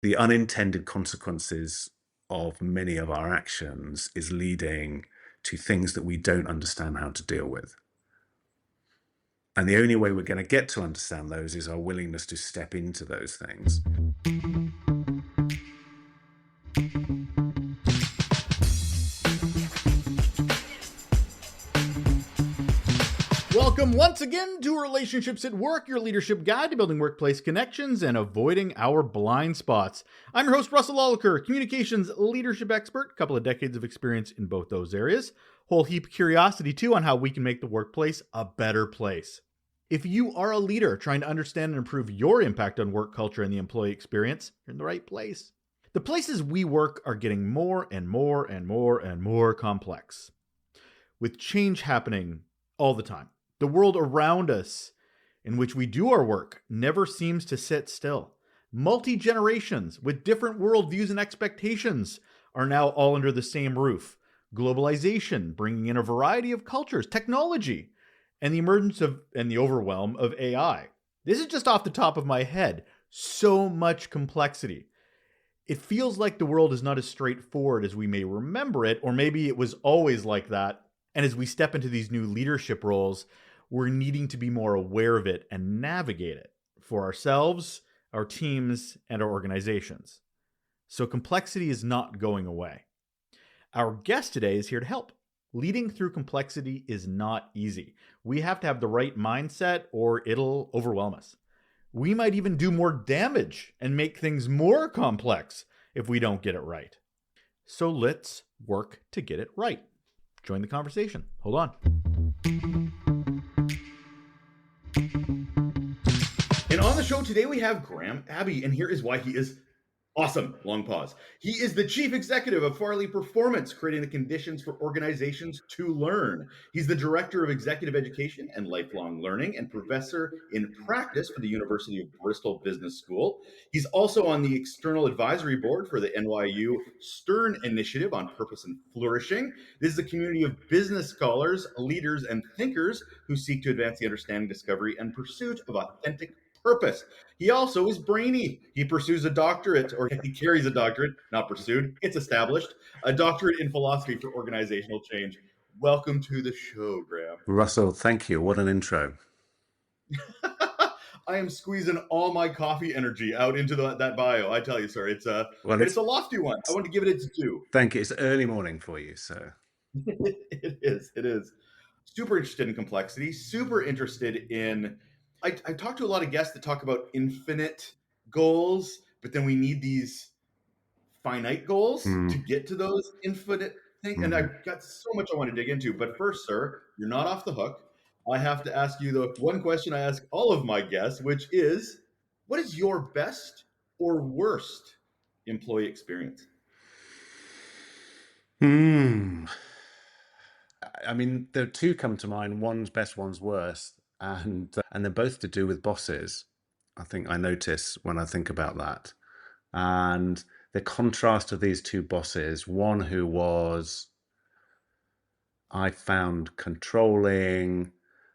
the unintended consequences of many of our actions is leading to things that we don't understand how to deal with. And the only way we're going to get to understand those is our willingness to step into those things. Welcome once again to Relationships at Work, your leadership guide to building workplace connections and avoiding our blind spots. I'm your host, Russel Lolacher, communications leadership expert, couple of decades of experience in both those areas. Whole heap of curiosity, too, on how we can make the workplace a better place. If you are a leader trying to understand and improve your impact on work culture and the employee experience, you're in the right place. The places we work are getting more and more and more and more complex, with change happening all the time. The world around us in which we do our work never seems to sit still. Multi-generations with different worldviews and expectations are now all under the same roof. Globalization, bringing in a variety of cultures, technology, and the emergence of and the overwhelm of AI. This is just off the top of my head. So much complexity. It feels like the world is not as straightforward as we may remember it, or maybe it was always like that. And as we step into these new leadership roles, we're needing to be more aware of it and navigate it for ourselves, our teams, and our organizations. So complexity is not going away. Our guest today is here to help. Leading through complexity is not easy. We have to have the right mindset or it'll overwhelm us. We might even do more damage and make things more complex if we don't get it right. So let's work to get it right. Join the conversation. Hold on. And on the show today, we have Graham Abbey, and here is why he is awesome. Long pause. He is the chief executive of Farleigh Performance, creating the conditions for organizations to learn. He's the director of executive education and lifelong learning and professor in practice for the University of Bristol Business School. He's also on the external advisory board for the NYU Stern Initiative on Purpose and Flourishing. This is a community of business scholars, leaders, and thinkers who seek to advance the understanding, discovery, and pursuit of authentic purpose. He also is brainy. He pursues a doctorate, or he carries a doctorate, not pursued, it's established, a doctorate in philosophy for organizational change. Welcome to the show, Graham. Russell, thank you. What an intro. I am squeezing all my coffee energy out into that bio. I tell you, sir, it's a lofty one. I want to give it its due. Thank you. It's early morning for you, so. It is. Super interested in complexity, super interested in I talk to a lot of guests that talk about infinite goals, but then we need these finite goals to get to those infinite things. And I've got so much I want to dig into. But first, sir, you're not off the hook. I have to ask you the one question I ask all of my guests, which is, what is your best or worst employee experience? I mean, there are two come to mind. One's best, one's worst, and they're both to do with bosses. I think I notice when I think about that, and the contrast of these two bosses. One who was, I found, controlling,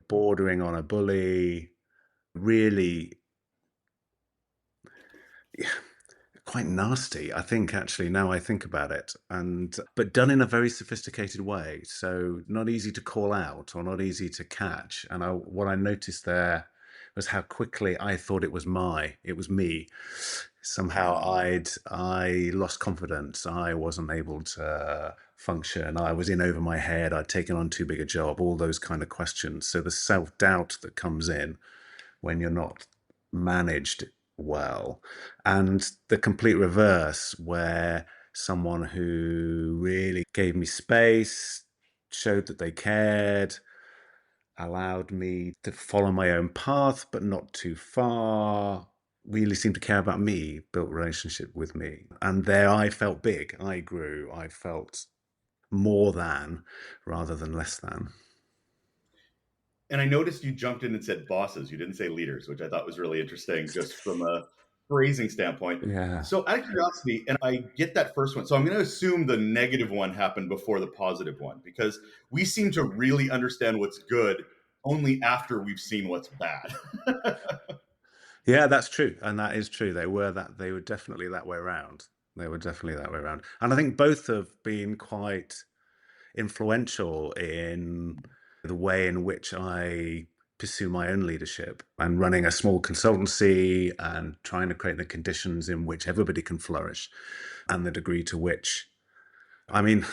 bordering on a bully, really quite nasty, I think, actually, now I think about it, but done in a very sophisticated way. So not easy to call out or not easy to catch. And what I noticed there was how quickly I thought it was me. Somehow I lost confidence. I wasn't able to function. I was in over my head. I'd taken on too big a job, all those kind of questions. So the self-doubt that comes in when you're not managed well, and the complete reverse, where someone who really gave me space, showed that they cared, allowed me to follow my own path but not too far, really seemed to care about me, built a relationship with me. And there I felt big, I grew, I felt more than rather than less than. And I noticed you jumped in and said bosses. You didn't say leaders, which I thought was really interesting just from a phrasing standpoint. Yeah. So out of curiosity, and I get that first one. So I'm going to assume the negative one happened before the positive one, because we seem to really understand what's good only after we've seen what's bad. Yeah, that's true, and that is true. They were definitely that way around. They were definitely that way around. And I think both have been quite influential in the way in which I pursue my own leadership and running a small consultancy and trying to create the conditions in which everybody can flourish and the degree to which, I mean,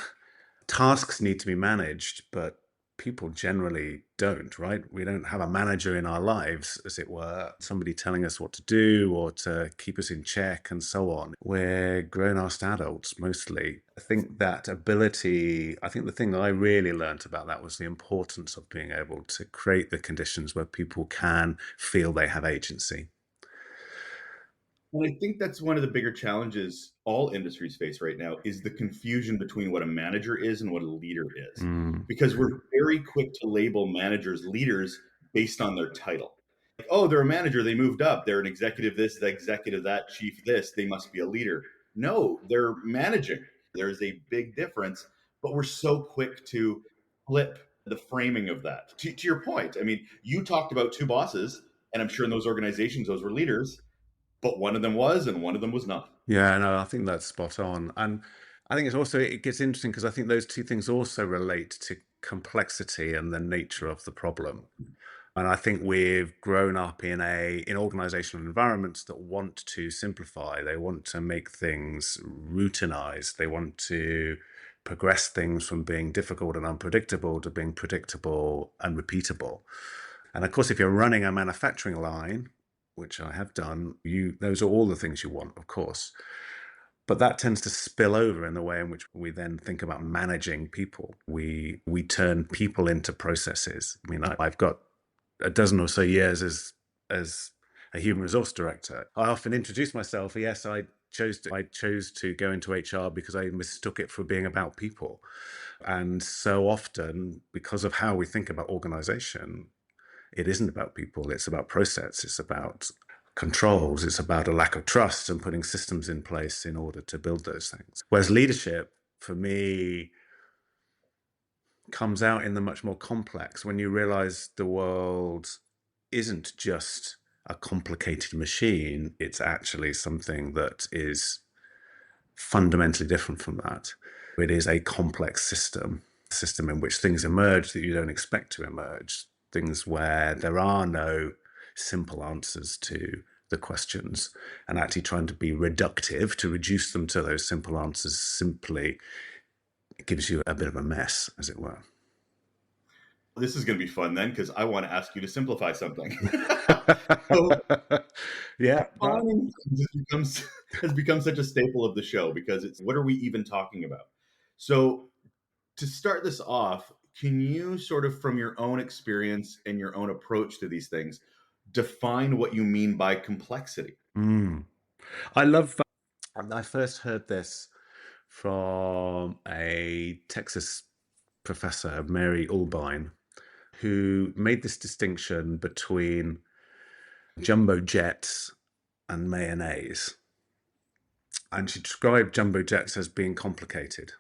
tasks need to be managed, but people generally don't, right? We don't have a manager in our lives, as it were, somebody telling us what to do or to keep us in check and so on. We're grown ass adults mostly. I think the thing that I really learnt about that was the importance of being able to create the conditions where people can feel they have agency. And I think that's one of the bigger challenges all industries face right now is the confusion between what a manager is and what a leader is. Mm. Because we're very quick to label managers leaders based on their title. Like, oh, they're a manager, they moved up, they're an executive this, the executive that, chief this, they must be a leader. No, they're managing. There's a big difference, but we're so quick to flip the framing of that. To your point, I mean, you talked about two bosses, and I'm sure in those organizations, those were leaders, but one of them was and one of them was not. Yeah, no, I think that's spot on. And I think it gets interesting because I think those two things also relate to complexity and the nature of the problem. And I think we've grown up in organizational environments that want to simplify. They want to make things routinized. They want to progress things from being difficult and unpredictable to being predictable and repeatable. And of course, if you're running a manufacturing line, which I have done, those are all the things you want, of course. But that tends to spill over in the way in which we then think about managing people. We turn people into processes. I mean, I've got a dozen or so years as a human resource director. I often introduce myself. Yes, I chose to go into HR because I mistook it for being about people. And so often, because of how we think about organization, it isn't about people, it's about process, it's about controls, it's about a lack of trust and putting systems in place in order to build those things. Whereas leadership, for me, comes out in the much more complex when you realize the world isn't just a complicated machine, it's actually something that is fundamentally different from that. It is a complex system in which things emerge that you don't expect to emerge, things where there are no simple answers to the questions, and actually trying to be reductive to reduce them to those simple answers simply gives you a bit of a mess, as it were. This is going to be fun then because I want to ask you to simplify something. So Yeah, well, defining things has become such a staple of the show because it's what are we even talking about? So to start this off, can you sort of from your own experience and your own approach to these things define what you mean by complexity? mm. I love. I first heard this from a Texas professor, Mary Ulbine, who made this distinction between jumbo jets and mayonnaise. And she described jumbo jets as being complicated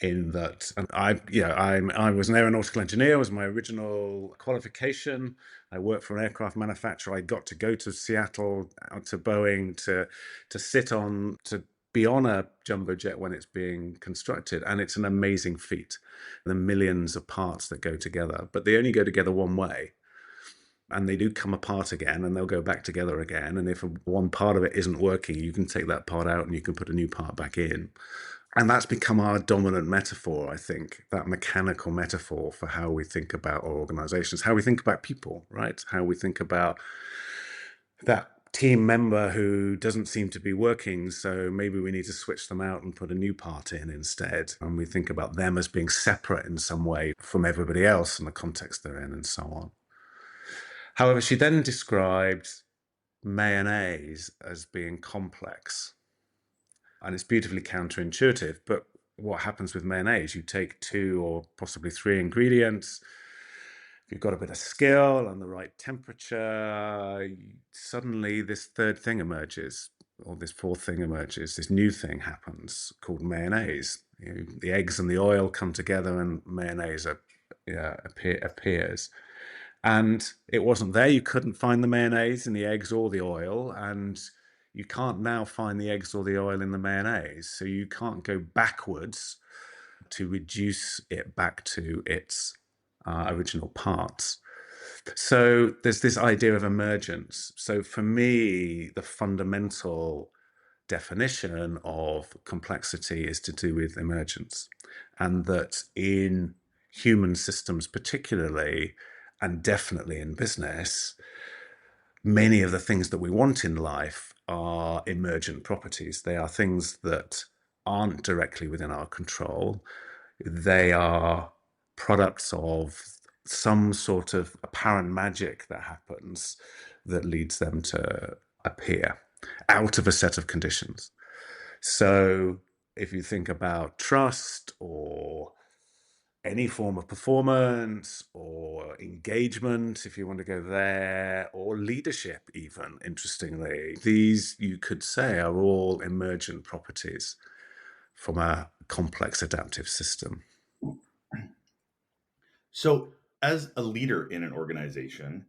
in that, and I was an aeronautical engineer, was my original qualification. I worked for an aircraft manufacturer. I got to go to Seattle, to Boeing, to be on a jumbo jet when it's being constructed, and it's an amazing feat. The millions of parts that go together, but they only go together one way. And they do come apart again and they'll go back together again. And if one part of it isn't working, you can take that part out and you can put a new part back in. And that's become our dominant metaphor, I think, that mechanical metaphor for how we think about our organizations, how we think about people, right? How we think about that team member who doesn't seem to be working, so maybe we need to switch them out and put a new part in instead. And we think about them as being separate in some way from everybody else and the context they're in and so on. However, she then described mayonnaise as being complex. And it's beautifully counterintuitive. But what happens with mayonnaise? You take two or possibly three ingredients. If you've got a bit of skill and the right temperature, suddenly this third thing emerges, or this fourth thing emerges. This new thing happens called mayonnaise. The eggs and the oil come together, and mayonnaise appears. And it wasn't there. You couldn't find the mayonnaise in the eggs or the oil. And you can't now find the eggs or the oil in the mayonnaise. So you can't go backwards to reduce it back to its original parts. So there's this idea of emergence. So for me, the fundamental definition of complexity is to do with emergence. And that in human systems, particularly, and definitely in business, many of the things that we want in life are emergent properties. They are things that aren't directly within our control. They are products of some sort of apparent magic that happens that leads them to appear out of a set of conditions. So if you think about trust or any form of performance or engagement, if you want to go there, or leadership, even interestingly, these you could say are all emergent properties from a complex adaptive system. So, as a leader in an organization,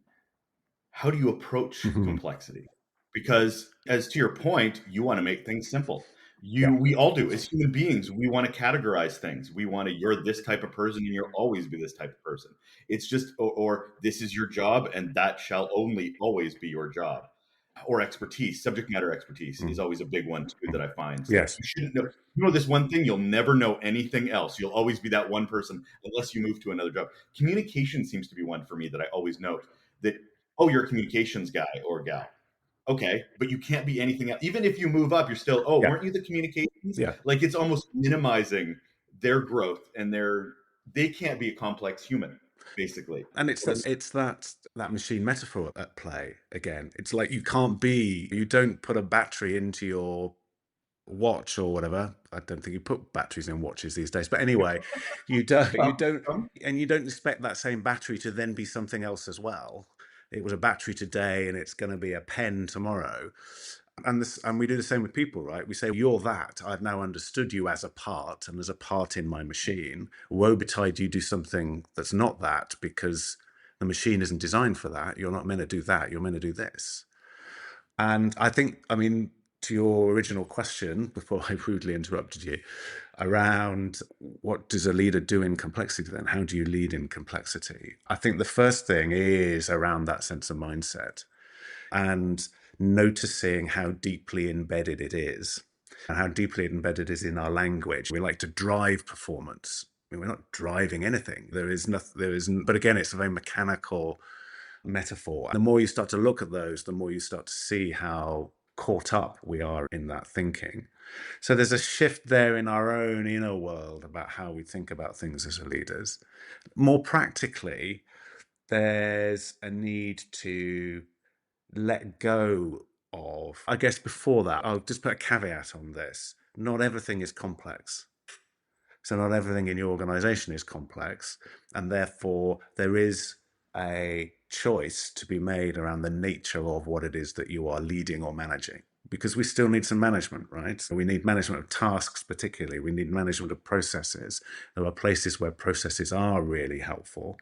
how do you approach Mhm. complexity? Because, as to your point, you want to make things simple. Yeah. We all do as human beings. We want to categorize things. We want to, you're this type of person and you'll always be this type of person. It's just, or this is your job and that shall only always be your job. Or expertise, subject matter expertise is Mm. always a big one too that I find. It's like Yes. you shouldn't know, you know this one thing, you'll never know anything else. You'll always be that one person unless you move to another job. Communication seems to be one for me that I always note that, oh, you're a communications guy or gal. Okay, but you can't be anything else. Even if you move up, you're still, oh, Yeah. weren't you the communications? Yeah. Like it's almost minimizing their growth and they can't be a complex human, basically. And it's that machine metaphor at play again. It's like you don't put a battery into your watch or whatever. I don't think you put batteries in watches these days. But anyway, you don't expect that same battery to then be something else as well. It was a battery today and it's going to be a pen tomorrow. And we do the same with people, right? We say, you're that. I've now understood you as a part and as a part in my machine. Woe betide you do something that's not that because the machine isn't designed for that. You're not meant to do that. You're meant to do this. And I think, I mean, to your original question, before I rudely interrupted you, around what does a leader do in complexity then? How do you lead in complexity? I think the first thing is around that sense of mindset and noticing how deeply embedded it is and how deeply embedded it is in our language. We like to drive performance. I mean, we're not driving anything. There is nothing, but again, it's a very mechanical metaphor. And the more you start to look at those, the more you start to see how caught up we are in that thinking. So there's a shift there in our own inner world about how we think about things as leaders. More practically, there's a need to let go of, I guess before that, I'll just put a caveat on this. Not everything is complex. So not everything in your organization is complex. And therefore, there is a choice to be made around the nature of what it is that you are leading or managing. Because we still need some management, right? So we need management of tasks, particularly. We need management of processes. There are places where processes are really helpful,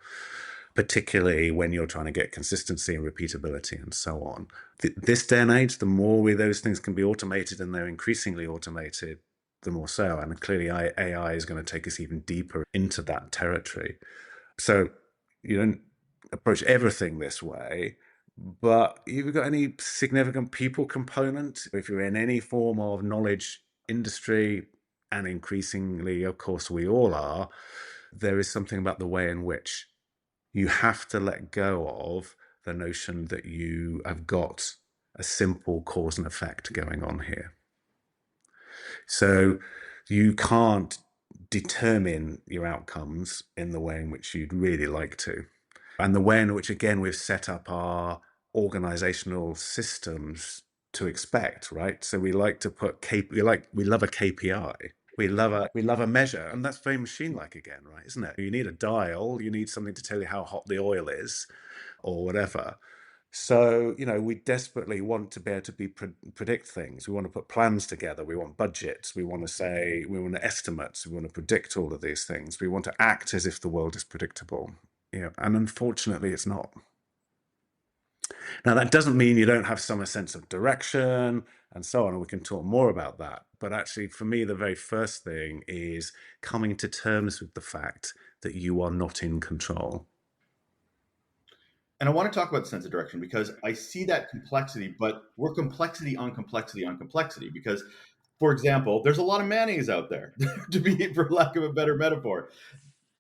particularly when you're trying to get consistency and repeatability and so on. This day and age, the more those things can be automated, and they're increasingly automated, the more so. And clearly AI is going to take us even deeper into that territory. So you don't approach everything this way, but you've got any significant people component, if you're in any form of knowledge industry, and increasingly, of course, we all are, there is something about the way in which you have to let go of the notion that you have got a simple cause and effect going on here. So you can't determine your outcomes in the way in which you'd really like to. And the way in which, again, we've set up our organizational systems to expect, right? So we like to put we love a KPI. We love a measure, and that's very machine-like again, right? Isn't it? You need a dial, you need something to tell you how hot the oil is, or whatever. So, we desperately want to be able to predict things. We want to put plans together. We want budgets. We want estimates. We want to predict all of these things. We want to act as if the world is predictable. And unfortunately, it's not. Now, that doesn't mean you don't have some sense of direction and so on, and we can talk more about that. But actually, for me, the very first thing is coming to terms with the fact that you are not in control. And I want to talk about the sense of direction because I see that complexity, but we're complexity on complexity on complexity. Because, for example, there's a lot of mayonnaise out there, to be for lack of a better metaphor,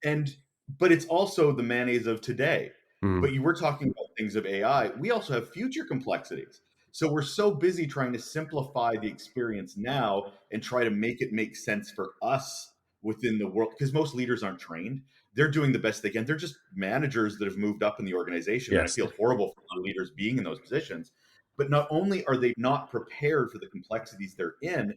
and but it's also the mayonnaise of today. But Mm. you were talking about things of AI. We also have future complexities. So we're so busy trying to simplify the experience now and try to make it make sense for us within the world because most leaders aren't trained. They're doing the best they can. They're just managers that have moved up in the organization. And I Yes. feel horrible for the leaders being in those positions. But not only are they not prepared for the complexities they're in,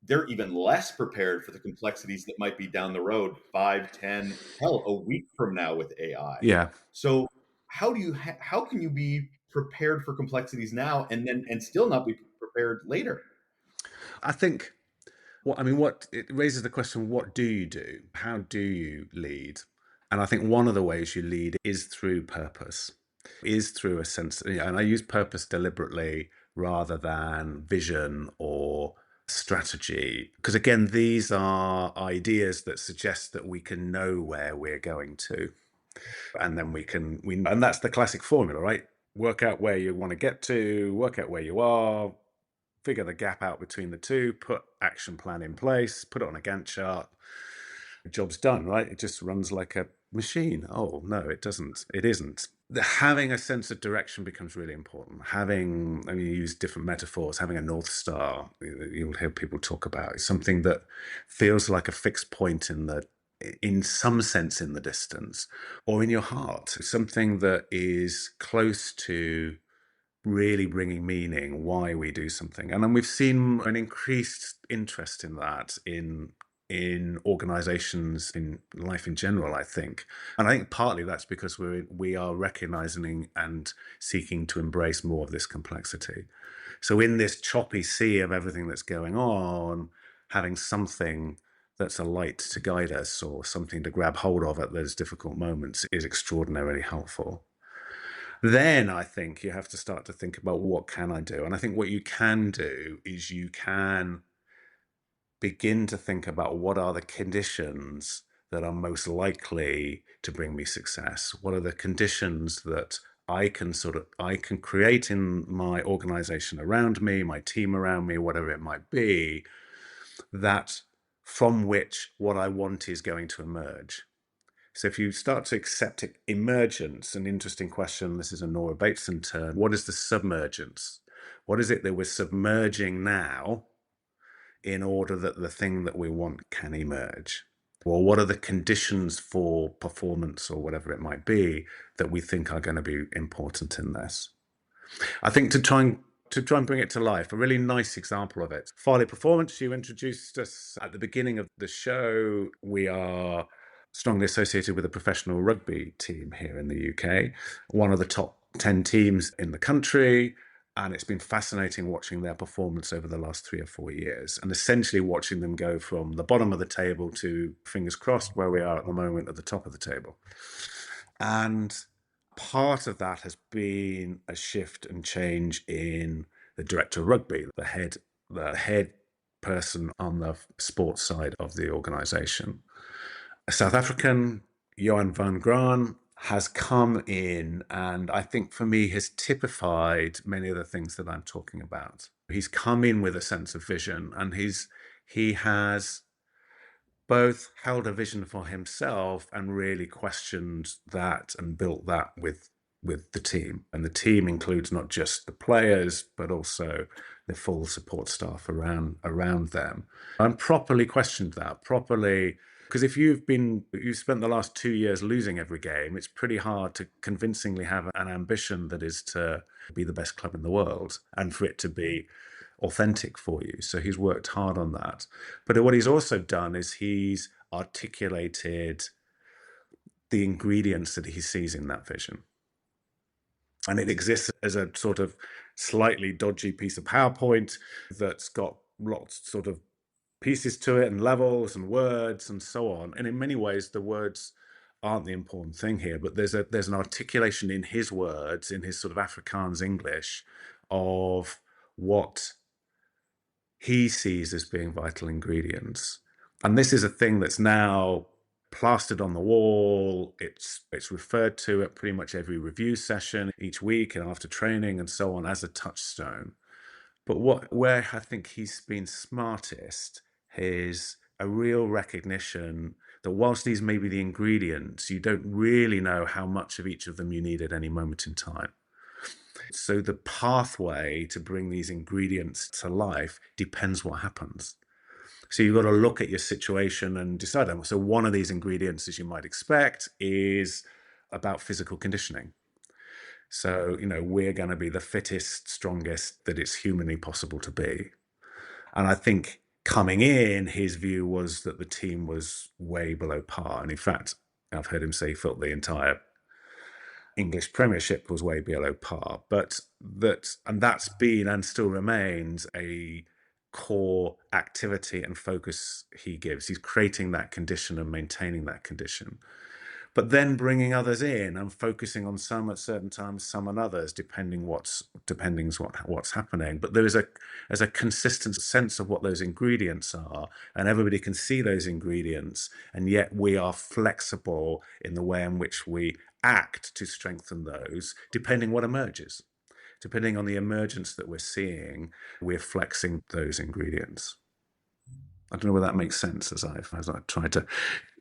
they're even less prepared for the complexities that might be down the road 5, 10, hell, a week from now with AI. Yeah. So how can you be prepared for complexities now and still not be prepared later? I think what it raises the question, what do you do? How do you lead? And I think one of the ways you lead is through purpose, is through a sense, and I use purpose deliberately rather than vision or strategy. Because again, these are ideas that suggest that we can know where we're going to. And then and that's the classic formula, right? Work out where you want to get to, work out where you are, figure the gap out between the two, put action plan in place, put it on a Gantt chart. The job's done, right? It just runs like a machine. Oh, no, it doesn't. It isn't. Having a sense of direction becomes really important. And you use different metaphors, having a North Star, you'll hear people talk about, is something that feels like a fixed point in some sense in the distance or in your heart, something that is close to really bringing meaning, why we do something. And then we've seen an increased interest in that in organizations, in life in general, I think. And I think partly that's because we are recognizing and seeking to embrace more of this complexity. So in this choppy sea of everything that's going on, having something that's a light to guide us or something to grab hold of at those difficult moments is extraordinarily helpful. Then I think you have to start to think about, what can I do? And I think what you can do is you can begin to think about, what are the conditions that are most likely to bring me success? What are the conditions that I can create in my organization around me, my team around me, whatever it might be, that from which what I want is going to emerge. So if you start to accept emergence, an interesting question, this is a Nora Bateson term, what is the submergence? What is it that we're submerging now in order that the thing that we want can emerge? Or what are the conditions for performance or whatever it might be that we think are going to be important in this? I think to try and bring it to life, a really nice example of it. Farleigh Performance, you introduced us at the beginning of the show. We are strongly associated with a professional rugby team here in the UK, one of the top 10 teams in the country. And it's been fascinating watching their performance over the last 3 or 4 years, and essentially watching them go from the bottom of the table to, fingers crossed, where we are at the moment, at the top of the table. And part of that has been a shift and change in the director of rugby, the head person on the sports side of the organization. A South African, Johan van Graan, has come in and I think for me has typified many of the things that I'm talking about. He's come in with a sense of vision, and he has both held a vision for himself and really questioned that and built that with the team. And the team includes not just the players, but also the full support staff around them. And properly questioned that, properly, because if you've spent the last 2 years losing every game, it's pretty hard to convincingly have an ambition that is to be the best club in the world and for it to be authentic for you. So he's worked hard on that. But what he's also done is he's articulated the ingredients that he sees in that vision. And it exists as a sort of slightly dodgy piece of PowerPoint that's got lots sort of pieces to it and levels and words and so on. And in many ways, the words aren't the important thing here, but there's an articulation in his words, in his sort of Afrikaans English, of what he sees as being vital ingredients. And this is a thing that's now plastered on the wall. It's referred to at pretty much every review session each week and after training and so on as a touchstone. But where I think he's been smartest is a real recognition that whilst these may be the ingredients, you don't really know how much of each of them you need at any moment in time. So the pathway to bring these ingredients to life depends what happens. So you've got to look at your situation and decide. So one of these ingredients, as you might expect, is about physical conditioning. So, we're going to be the fittest, strongest that it's humanly possible to be. And I think coming in, his view was that the team was way below par. And in fact, I've heard him say he felt the entire English Premiership was way below par. And that's been and still remains a core activity and focus he gives. He's creating that condition and maintaining that condition. But then bringing others in and focusing on some at certain times, some on others, depending what's happening. But there's a consistent sense of what those ingredients are, and everybody can see those ingredients, and yet we are flexible in the way in which we act to strengthen those, depending what emerges. Depending on the emergence that we're seeing, we're flexing those ingredients. I don't know whether that makes sense as I try to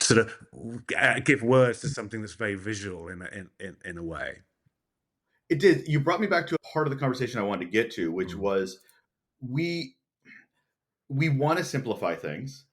sort of give words to something that's very visual in a way. It did. You brought me back to a part of the conversation I wanted to get to, which Mm. was we we want to simplify things,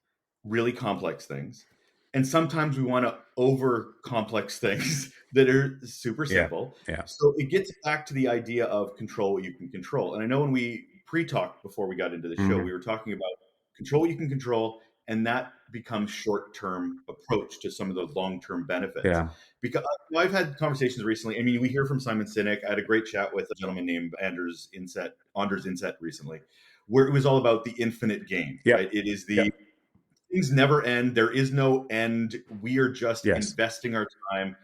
really complex things, and sometimes we want to over complex things that are super Yeah, simple. yeah, So it gets back to the idea of control what you can control. And I know when we pre-talked before we got into the show, hmm we were talking about control what you can control, and that becomes short-term approach to some of the long-term benefits. yeah, Because I've had conversations recently. I mean, we hear from Simon Sinek. I had a great chat with a gentleman named Anders Inset recently, where it was all about the infinite game, yeah, right? It is yeah, the things never end. There is no end. We are just yes, investing our time.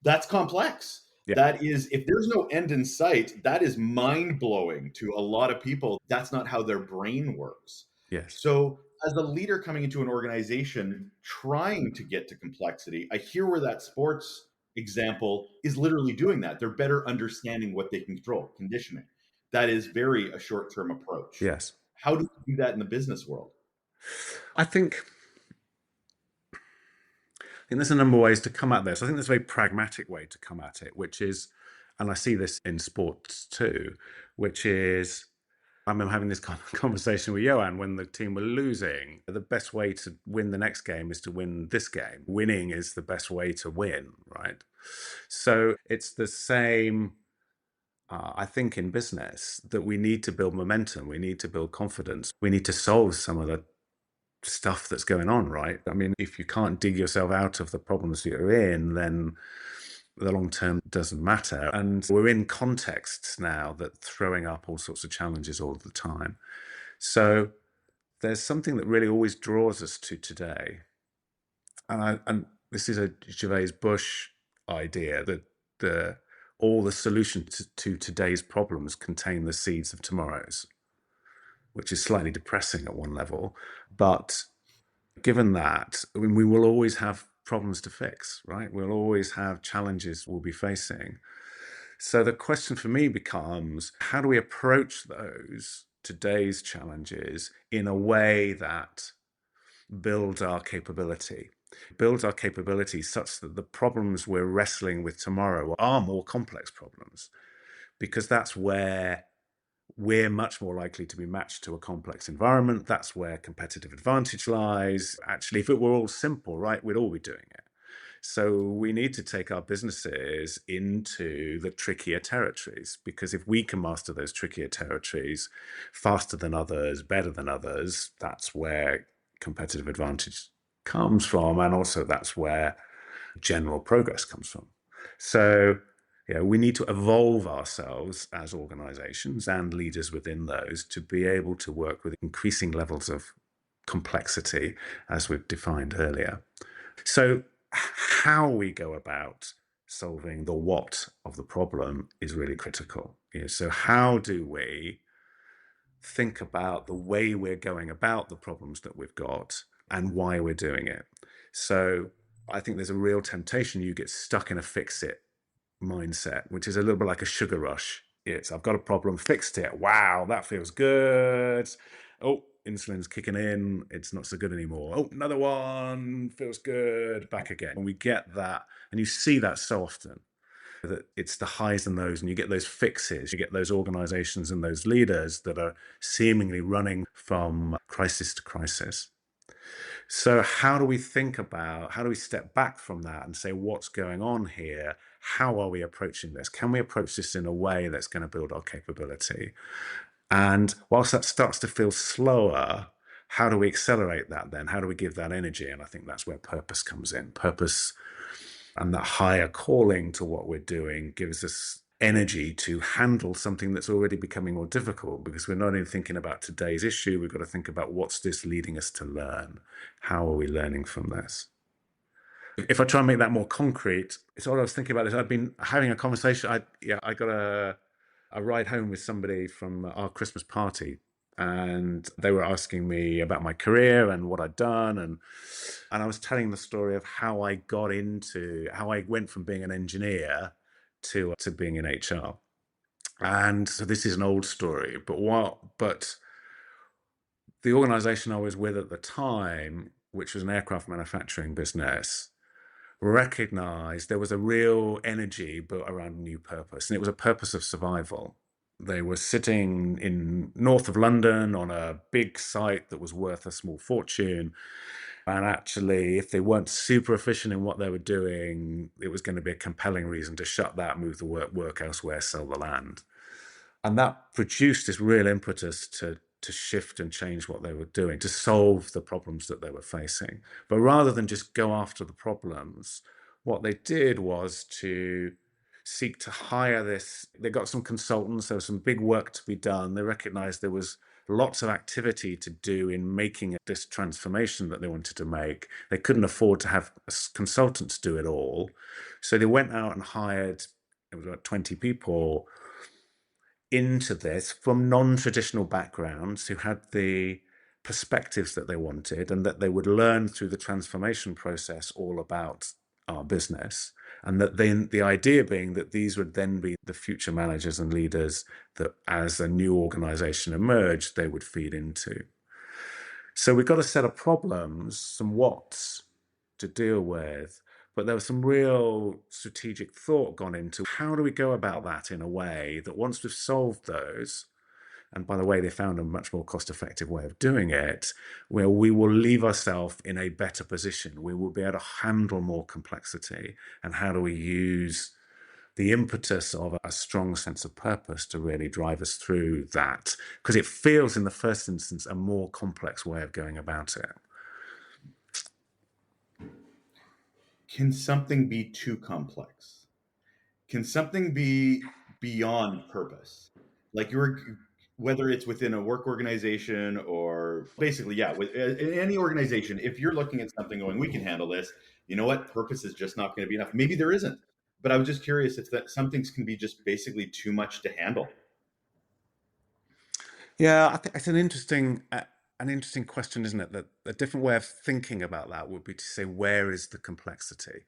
That's complex. yeah, That is, if there's no end in sight, that is mind blowing to a lot of people. That's not how their brain works. yes, So, as a leader coming into an organization trying to get to complexity, I hear where that sports example is literally doing that. They're better understanding what they can control, conditioning. That is very a short term approach. yes. How do you do that in the business world? I think there's a number of ways to come at this. I think there's a very pragmatic way to come at it, which is, and I see this in sports too, which is I remember having this kind of conversation with Johan when the team were losing. The best way to win the next game is to win this game. Winning is the best way to win, right? So it's the same, I think, in business that we need to build momentum. We need to build confidence. We need to solve some of the stuff that's going on, right? I mean, if you can't dig yourself out of the problems that you're in, then the long term doesn't matter. And we're in contexts now that throwing up all sorts of challenges all the time. So there's something that really always draws us to today. And this is a Gervais Bush idea that all the solutions to today's problems contain the seeds of tomorrow's, which is slightly depressing at one level. But given that, I mean, we will always have problems to fix, right? We'll always have challenges we'll be facing. So the question for me becomes, how do we approach those today's challenges in a way that builds our capability? Builds our capability such that the problems we're wrestling with tomorrow are more complex problems, because that's where we're much more likely to be matched to a complex environment. That's where competitive advantage lies. Actually, if it were all simple, right, we'd all be doing it. So we need to take our businesses into the trickier territories, because if we can master those trickier territories faster than others, better than others, that's where competitive advantage comes from. And also that's where general progress comes from. So we need to evolve ourselves as organizations and leaders within those to be able to work with increasing levels of complexity, as we've defined earlier. So how we go about solving the what of the problem is really critical. So how do we think about the way we're going about the problems that we've got and why we're doing it? So I think there's a real temptation. You get stuck in a fix it mindset, which is a little bit like a sugar rush. It's I've got a problem, fixed it. Wow, that feels good. Oh, insulin's kicking in. It's not so good anymore. Oh, another one feels good. Back again. And we get that, and you see that so often that it's the highs and lows, and you get those fixes. You get those organizations and those leaders that are seemingly running from crisis to crisis. So, how do we think about, how do we step back from that and say, what's going on here? How are we approaching this? Can we approach this in a way that's going to build our capability? And whilst that starts to feel slower, how do we accelerate that then? How do we give that energy? And I think that's where purpose comes in. Purpose and that higher calling to what we're doing gives us energy to handle something that's already becoming more difficult, because we're not only thinking about today's issue, we've got to think about what's this leading us to learn? How are we learning from this? If I try and make that more concrete, it's what I was thinking about this. I've been having a conversation. I got a ride home with somebody from our Christmas party, and they were asking me about my career and what I'd done, and I was telling the story of how how I went from being an engineer to being in HR. And so this is an old story, but the organization I was with at the time, which was an aircraft manufacturing business, recognized there was a real energy built around a new purpose, and it was a purpose of survival. They were sitting in north of London on a big site that was worth a small fortune. And actually, if they weren't super efficient in what they were doing, it was going to be a compelling reason to shut that, move the work elsewhere, sell the land. And that produced this real impetus to shift and change what they were doing, to solve the problems that they were facing. But rather than just go after the problems, what they did was to seek to hire this. They got some consultants, there was some big work to be done. They recognized there was lots of activity to do in making this transformation that they wanted to make. They couldn't afford to have consultants do it all. So they went out and hired, it was about 20 people into this from non-traditional backgrounds who had the perspectives that they wanted, and that they would learn through the transformation process all about our business. And that then the idea being that these would then be the future managers and leaders that as a new organization emerged, they would feed into. So we've got a set of problems, some what's to deal with, but there was some real strategic thought gone into how do we go about that in a way that once we've solved those, and by the way, they found a much more cost-effective way of doing it, where we will leave ourselves in a better position. We will be able to handle more complexity. And how do we use the impetus of a strong sense of purpose to really drive us through that? Because it feels, in the first instance, a more complex way of going about it. Can something be too complex? Can something be beyond purpose? Like whether it's within a work organization or basically, yeah, in any organization, if you're looking at something going, we can handle this, you know what? Purpose is just not going to be enough. Maybe there isn't. But I was just curious if that some things can be just basically too much to handle. Yeah, I think it's an interesting question, isn't it? That a different way of thinking about that would be to say, where is the complexity,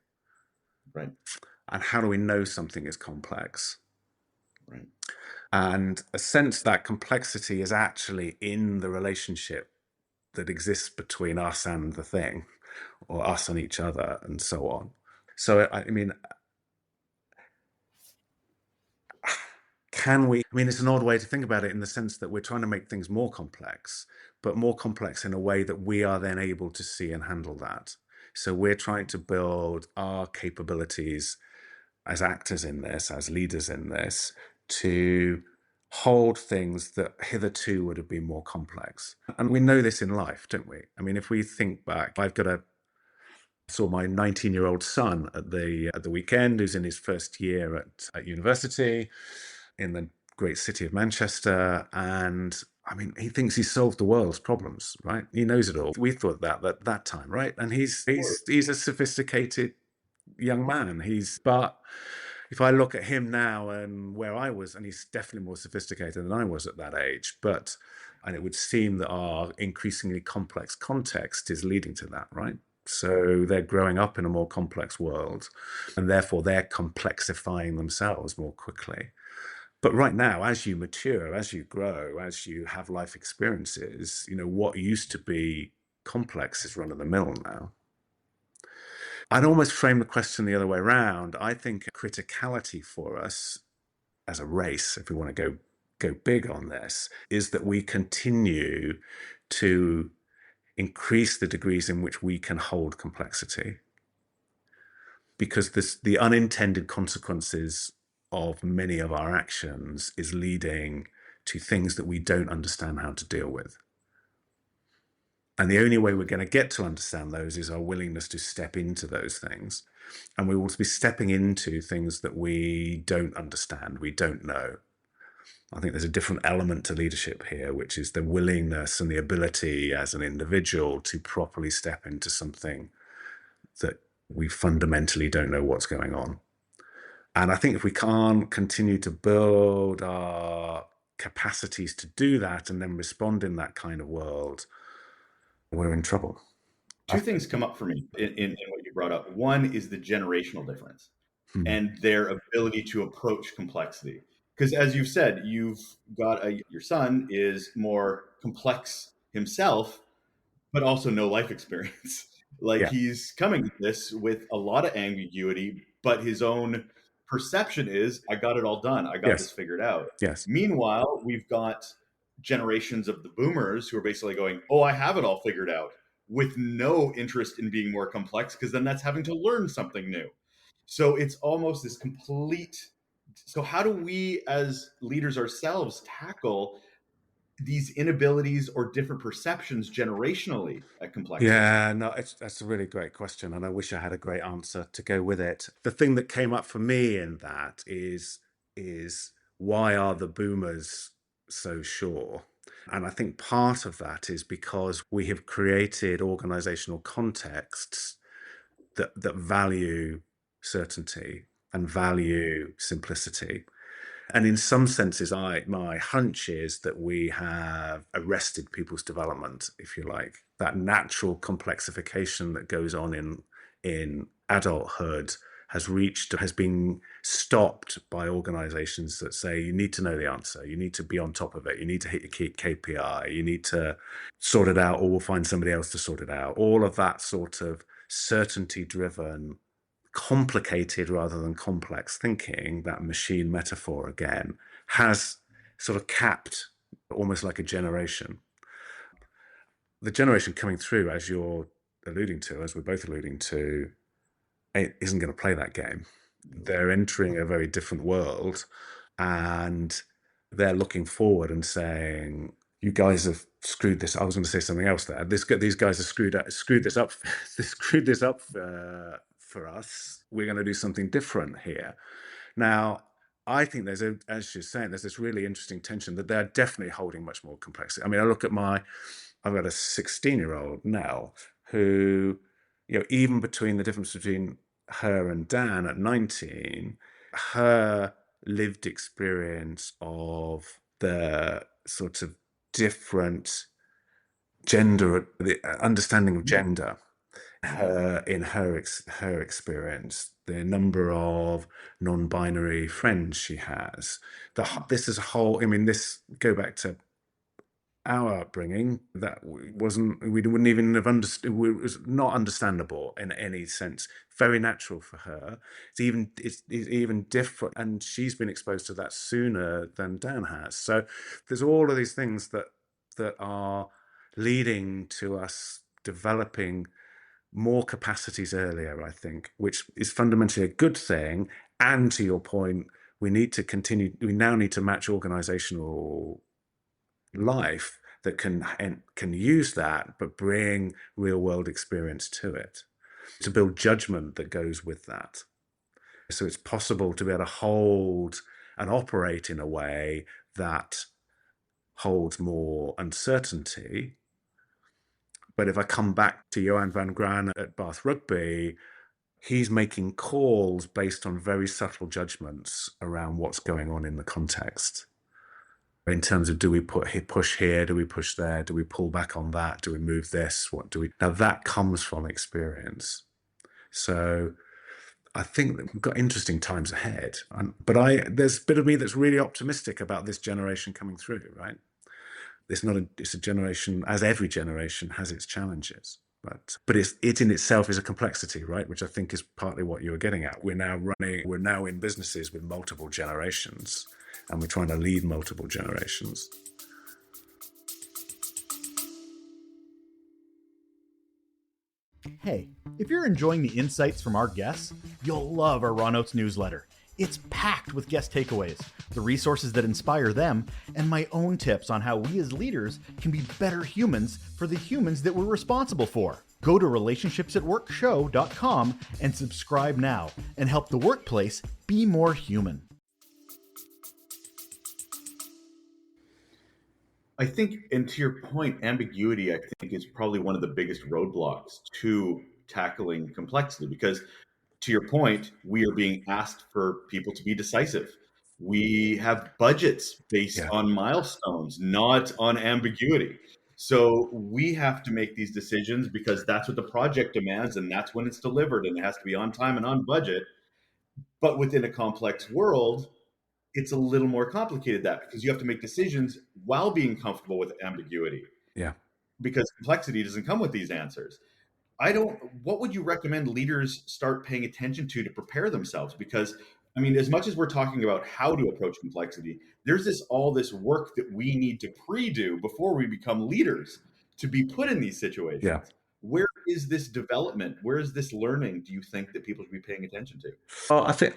Right. and how do we know something is complex? Right. And a sense that complexity is actually in the relationship that exists between us and the thing, or us and each other, and so on. So, I mean, can we? I mean, it's an odd way to think about it in the sense that we're trying to make things more complex, but more complex in a way that we are then able to see and handle that. So, we're trying to build our capabilities as actors in this, as leaders in this, to hold things that hitherto would have been more complex. And we know this in life, don't we? I mean, if we think back, saw my 19-year-old son at the weekend, who's in his first year at university in the great city of Manchester. And I mean, he thinks he's solved the world's problems, right? He knows it all. We thought that at that time, right? And he's a sophisticated young man. But if I look at him now and where I was, and he's definitely more sophisticated than I was at that age, and it would seem that our increasingly complex context is leading to that, right? So they're growing up in a more complex world, and therefore they're complexifying themselves more quickly. But right now, as you mature, as you grow, as you have life experiences, what used to be complex is run of the mill now. I'd almost frame the question the other way around. I think criticality for us as a race, if we want to go big on this, is that we continue to increase the degrees in which we can hold complexity. Because the unintended consequences of many of our actions is leading to things that we don't understand how to deal with. And the only way we're going to get to understand those is our willingness to step into those things. And we will be stepping into things that we don't understand, we don't know. I think there's a different element to leadership here, which is the willingness and the ability as an individual to properly step into something that we fundamentally don't know what's going on. And I think if we can't continue to build our capacities to do that and then respond in that kind of world, we're in trouble. Two things come up for me in what you brought up. One is the generational difference Hmm. and their ability to approach complexity. Because as you've said, your son is more complex himself, but also no life experience. Like Yeah. he's coming at this with a lot of ambiguity, but his own perception is, I got it all done. I got this Yes. figured out. Yes. Meanwhile, we've got generations of the boomers who are basically going, oh, I have it all figured out, with no interest in being more complex, because then that's having to learn something new. So it's almost this complete. So, how do we as leaders ourselves tackle these inabilities or different perceptions generationally at complexity? Yeah, no, that's a really great question, and I wish I had a great answer to go with it. The thing that came up for me in that is why are the boomers so sure? And I think part of that is because we have created organizational contexts that value certainty and value simplicity. And in some senses, my hunch is that we have arrested people's development, if you like, that natural complexification that goes on in adulthood has been stopped by organizations that say you need to know the answer, you need to be on top of it, you need to hit your KPI, you need to sort it out, or we'll find somebody else to sort it out. All of that sort of certainty driven, complicated rather than complex thinking, that machine metaphor again, has sort of capped almost like a generation. The generation coming through, as you're alluding to, as we're both alluding to, isn't going to play that game. They're entering a very different world, and they're looking forward and saying, you guys have screwed this. I was going to say something else there. These guys have screwed this up, screwed this up for us. We're going to do something different here. Now, I think as you're saying, there's this really interesting tension that they're definitely holding much more complexity. I mean, I've got a 16-year-old Nell who, even between the difference between her and Dan at 19, her lived experience of the sort of different gender, the understanding of gender, her experience, the number of non-binary friends she has, this is a whole. I mean, this go back to our upbringing, that we wouldn't even have understood. It was not understandable in any sense. Very natural for her. It's even different, and she's been exposed to that sooner than Dan has. So there's all of these things that are leading to us developing more capacities earlier, I think, which is fundamentally a good thing. And to your point, we now need to match organizational life that can use that, but bring real world experience to it, to build judgment that goes with that. So it's possible to be able to hold and operate in a way that holds more uncertainty. But if I come back to Johan van Gran at Bath Rugby, he's making calls based on very subtle judgments around what's going on in the context. In terms of, do we push here? Do we push there? Do we pull back on that? Do we move this? What do we? Now that comes from experience. So I think that we've got interesting times ahead. But there's a bit of me that's really optimistic about this generation coming through. Right? It's a generation, as every generation has its challenges. But it in itself is a complexity, right? Which I think is partly what you were getting at. We're now in businesses with multiple generations, and we're trying to lead multiple generations. Hey, if you're enjoying the insights from our guests, you'll love our Raw Notes newsletter. It's packed with guest takeaways, the resources that inspire them, and my own tips on how we as leaders can be better humans for the humans that we're responsible for. Go to relationshipsatworkshow.com and subscribe now and help the workplace be more human. I think, and to your point, ambiguity, I think, is probably one of the biggest roadblocks to tackling complexity because, to your point, we are being asked for people to be decisive. We have budgets based Yeah, on milestones, not on ambiguity. So we have to make these decisions because that's what the project demands and that's when it's delivered and it has to be on time and on budget. But within a complex world, it's a little more complicated that because you have to make decisions while being comfortable with ambiguity yeah. because complexity doesn't come with these answers. I don't, what would you recommend leaders start paying attention to prepare themselves? Because, I mean, as much as we're talking about how to approach complexity, there's all this work that we need to pre-do before we become leaders to be put in these Yeah. situations. Where is this development? Where is this learning do you think that people should be paying attention to? I think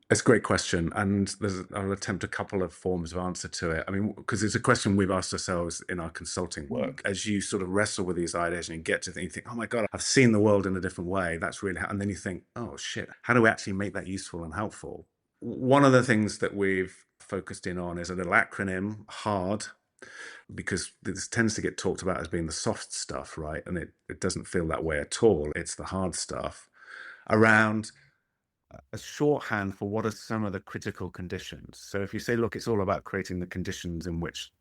it's a great question, and I'll attempt a couple of forms of answer to it. I mean, because it's a question we've asked ourselves in our consulting work. As you sort of wrestle with these ideas and you get to think, you think, oh my God, I've seen the world in a different way. That's really, and then you think, oh shit, how do we actually make that useful and helpful? One of the things that we've focused in on is a little acronym, HARD, because this tends to get talked about as being the soft stuff, right? And it doesn't feel that way at all. It's the hard stuff around a shorthand for what are some of the critical conditions. So if you say, look, it's all about creating the conditions in which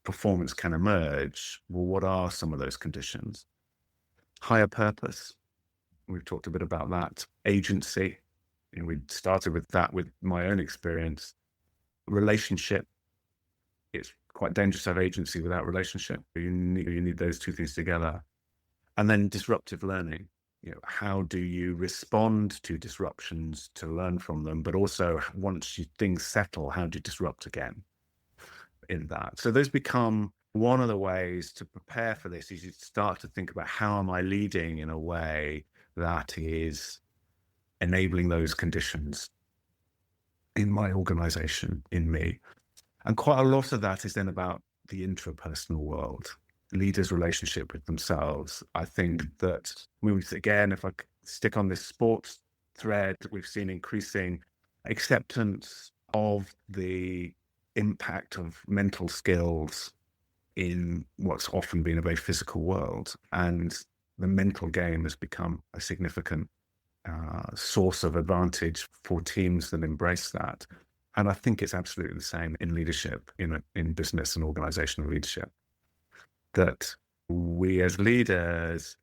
performance can emerge, well, what are some of those conditions? Higher purpose. We've talked a bit about that. Agency. And we started with that with my own experience. Relationship. It's quite dangerous to have agency without relationship. You need those two things together. And then disruptive learning. How do you respond to disruptions to learn from them, but also once things settle, how do you disrupt again in that? So those become one of the ways to prepare for this is you start to think about how am I leading in a way that is enabling those conditions in my organization, in me. And quite a lot of that is then about the intrapersonal world. Leaders' relationship with themselves. I think that, again, if I stick on this sports thread, we've seen increasing acceptance of the impact of mental skills in what's often been a very physical world. And the mental game has become a significant source of advantage for teams that embrace that. And I think it's absolutely the same in leadership, in business and organizational leadership. That we as leaders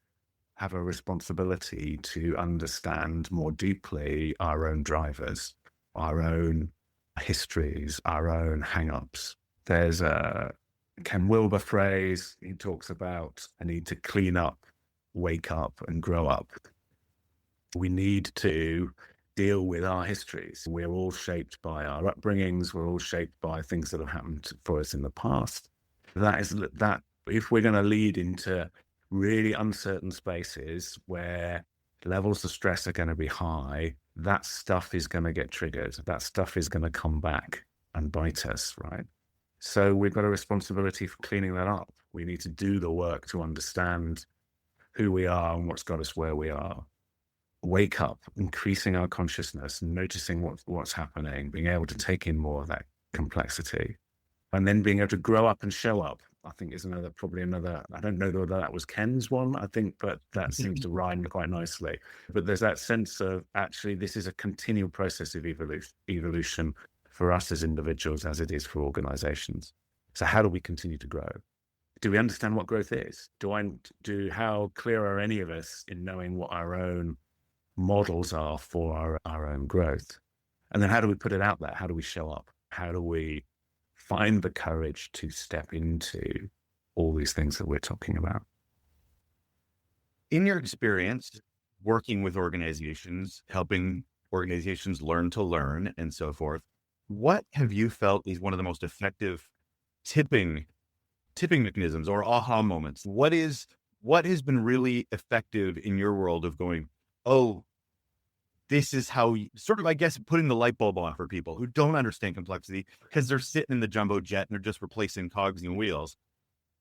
have a responsibility to understand more deeply our own drivers, our own histories, our own hang-ups. There's a Ken Wilber phrase, he talks about a need to clean up, wake up, and grow up. We need to deal with our histories. We're all shaped by our upbringings. We're all shaped by things that have happened for us in the past. That if we're going to lead into really uncertain spaces where levels of stress are going to be high, that stuff is going to get triggered. That stuff is going to come back and bite us, right? So we've got a responsibility for cleaning that up. We need to do the work to understand who we are and what's got us where we are. Wake up, increasing our consciousness, noticing what's happening, being able to take in more of that complexity, and then being able to grow up and show up I think is probably another, I don't know whether that was Ken's one, I think, but that seems to rhyme quite nicely. But there's that sense of actually this is a continual process of evolution for us as individuals as it is for organizations. So how do we continue to grow? Do we understand what growth is? How clear are any of us in knowing what our own models are for our own growth? And then how do we put it out there? How do we show up? How do we find the courage to step into all these things that we're talking about? In your experience working with organizations, helping organizations learn to learn and so forth, what have you felt is one of the most effective tipping mechanisms or aha moments? What has been really effective in your world of going, oh, this is how you, sort of, I guess, putting the light bulb on for people who don't understand complexity because they're sitting in the jumbo jet and they're just replacing cogs and wheels.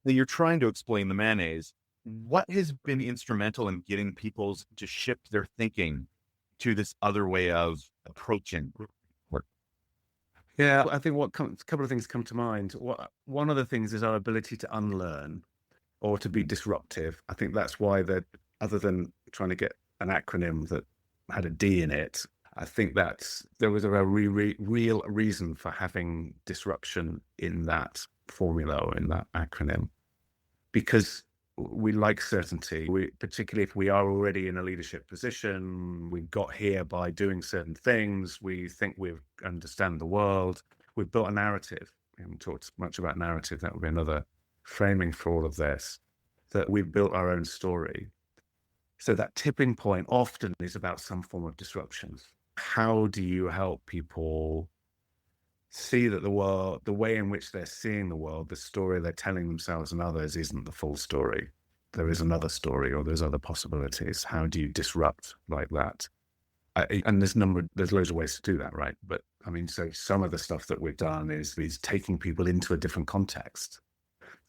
That you're trying to explain the mayonnaise. What has been instrumental in getting people to shift their thinking to this other way of approaching work? Yeah, I think a couple of things come to mind. One of the things is our ability to unlearn or to be disruptive. I think that's why other than trying to get an acronym that had a D in it, I think there was a real reason for having disruption in that formula or in that acronym, because we like certainty. Particularly if we are already in a leadership position, we got here by doing certain things. We think we understand the world. We've built a narrative. We haven't talked much about narrative. That would be another framing for all of this, that we've built our own story. So that tipping point often is about some form of disruption. How do you help people see that the world, the way in which they're seeing the world, the story they're telling themselves and others isn't the full story? There is another story, or there's other possibilities. How do you disrupt like that? And there's loads of ways to do that, right? But I mean, so some of the stuff that we've done is taking people into a different context.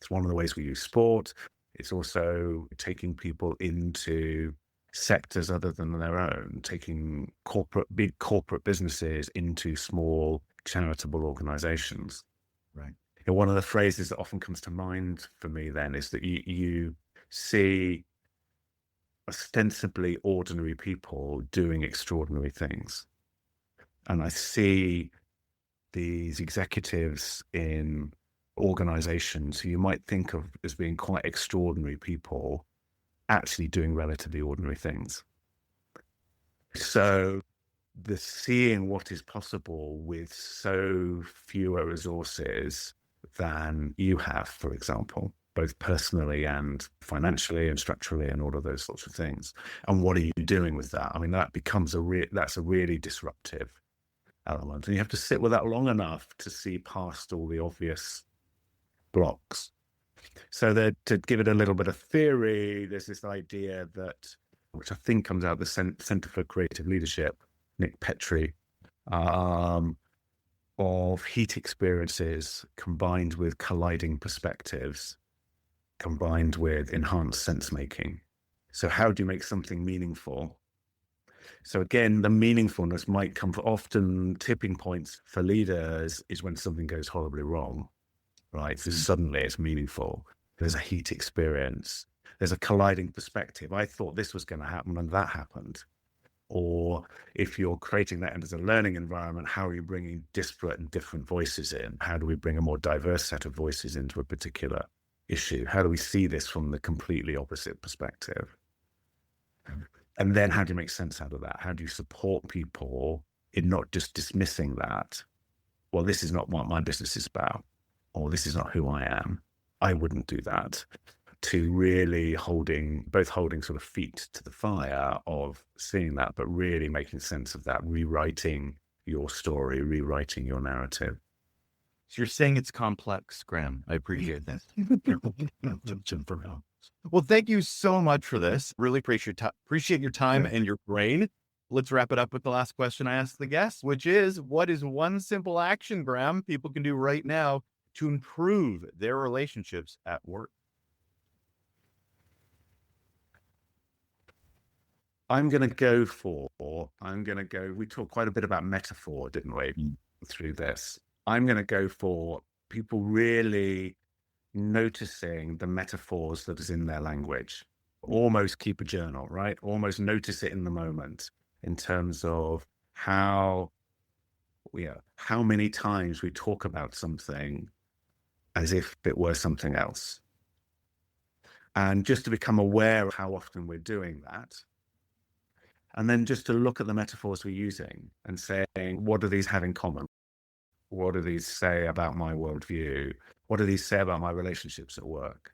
It's one of the ways we use sport. It's also taking people into sectors other than their own, taking big corporate businesses into small charitable organizations. Right. And one of the phrases that often comes to mind for me then is that you see ostensibly ordinary people doing extraordinary things. And I see these executives in organizations who you might think of as being quite extraordinary people actually doing relatively ordinary things. So the seeing what is possible with so fewer resources than you have, for example, both personally and financially and structurally and all of those sorts of things. And what are you doing with that? I mean, that becomes that's a really disruptive element. And you have to sit with that long enough to see past all the obvious blocks. So that, to give it a little bit of theory, there's this idea that, which I think comes out of the Center for Creative Leadership, Nick Petrie, of heat experiences combined with colliding perspectives, combined with enhanced sense making. So how do you make something meaningful? So again, the meaningfulness might come for often tipping points for leaders is when something goes horribly wrong, right? So suddenly it's meaningful. There's a heat experience. There's a colliding perspective. I thought this was going to happen and that happened. Or if you're creating that as a learning environment, how are you bringing disparate and different voices in? How do we bring a more diverse set of voices into a particular issue? How do we see this from the completely opposite perspective? And then how do you make sense out of that? How do you support people in not just dismissing that? Well, this is not what my business is about, or this is not who I am. I wouldn't do that. To really holding sort of feet to the fire of seeing that, but really making sense of that, rewriting your story, rewriting your narrative. So you're saying it's complex, Graham. I appreciate that. Well, thank you so much for this. Really appreciate your time and your brain. Let's wrap it up with the last question I asked the guests, which is, what is one simple action, Graham, people can do right now to improve their relationships at work? We talked quite a bit about metaphor, didn't we, through this? I'm going to go for people really noticing the metaphors that is in their language. Almost keep a journal, right? Almost notice it in the moment in terms of how many times we talk about something as if it were something else. And just to become aware of how often we're doing that. And then just to look at the metaphors we're using and saying, what do these have in common? What do these say about my worldview? What do these say about my relationships at work?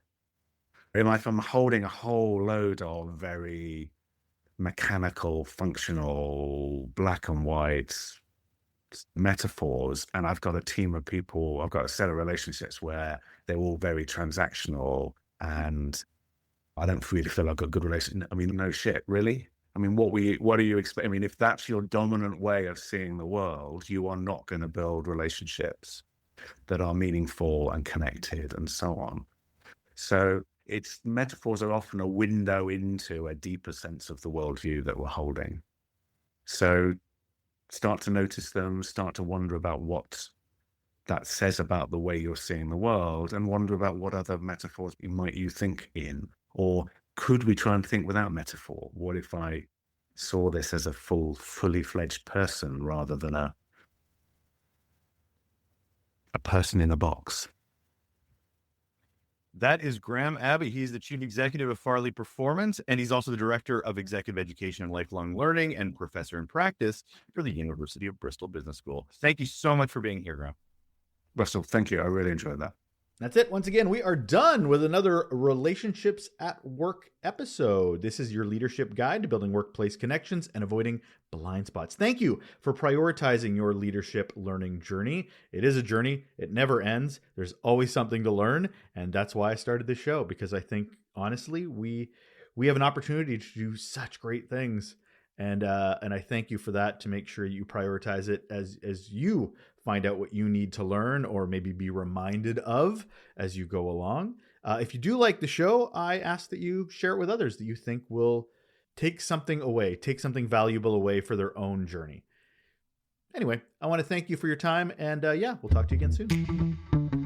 If I'm holding a whole load of very mechanical, functional, black and white metaphors, and I've got a team of people, I've got a set of relationships where they're all very transactional, and I don't really feel I've got a good relationship. I mean, no shit, really? I mean, what do you expect? I mean, if that's your dominant way of seeing the world, you are not going to build relationships that are meaningful and connected and so on. So metaphors are often a window into a deeper sense of the worldview that we're holding. So start to notice them, start to wonder about what that says about the way you're seeing the world, and wonder about what other metaphors might you think in, or could we try and think without metaphor? What if I saw this as a fully fledged person rather than a person in a box? That is Graham Abbey. He's the chief executive of Farleigh Performance, and he's also the director of executive education and lifelong learning and professor in practice for the University of Bristol Business School. Thank you so much for being here, Graham. Russell, thank you. I really enjoyed that. That's it. Once again, we are done with another Relationships at Work episode. This is your leadership guide to building workplace connections and avoiding blind spots. Thank you for prioritizing your leadership learning journey. It is a journey. It never ends. There's always something to learn. And that's why I started this show, because I think, honestly, we have an opportunity to do such great things. And I thank you for that, to make sure you prioritize it as you find out what you need to learn or maybe be reminded of as you go along. If you do like the show, I ask that you share it with others that you think will take something valuable away for their own journey. Anyway, I want to thank you for your time, and we'll talk to you again soon.